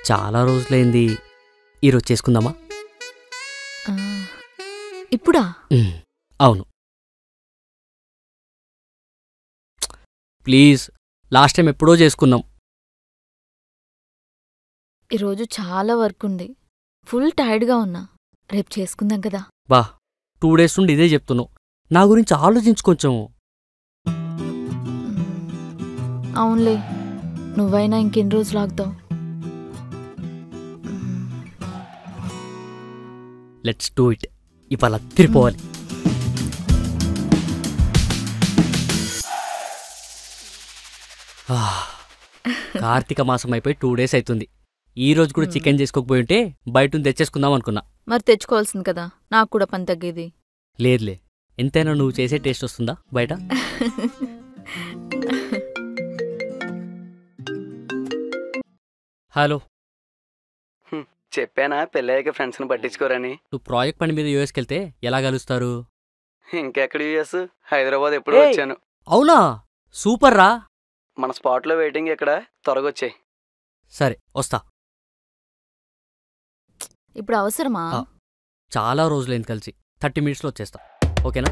చాలా రోజులైంది, ఈరోజు చేసుకుందామా? ఇప్పుడా? అవును, ప్లీజ్. లాస్ట్ టైం ఎప్పుడో చేసుకున్నాం. ఈరోజు చాలా వర్క్ ఉంది, ఫుల్ టైర్డ్గా ఉన్నా. రేపు చేసుకుందాం కదా? బా, 2 days నుండి ఇదే చెప్తున్నావు. నా గురించి ఆలోచించు కొంచెం. అవునులే, నువ్వైనా ఇంకెన్ని రోజులు ఆగుతావు? Let's do it. ఇవాళ తిరిపోవాలి. కార్తీక మాసం అయిపోయి 2 days అవుతుంది. ఈ రోజు కూడా చికెన్ చేసుకోకపోయి ఉంటే బయట తెచ్చేసుకుందాం అనుకున్నా. మరి తెచ్చుకోవాల్సింది కదా, నాకు కూడా పని తగ్గేది. లేదులే, ఎంతైనా నువ్వు చేసే టేస్ట్ వస్తుందా బయట? హలో, చెప్పానా పెళ్ళయ్యాక ఫ్రెండ్స్ని పట్టించుకోరని? నువ్వు ప్రాజెక్ట్ పని మీద యూఎస్కి వెళ్తే ఎలా కలుస్తారు? ఇంకెక్కడ యూఎస్, హైదరాబాద్ ఎప్పుడో వచ్చాను. అవునా, సూపర్ రా. మన స్పాట్లో వెయిటింగ్ ఇక్కడ, త్వరగా వచ్చాయి. సరే వస్తా. ఇప్పుడు అవసరమా? చాలా రోజులైంది కలిసి, 30 minutesలో వచ్చేస్తా. ఓకేనా?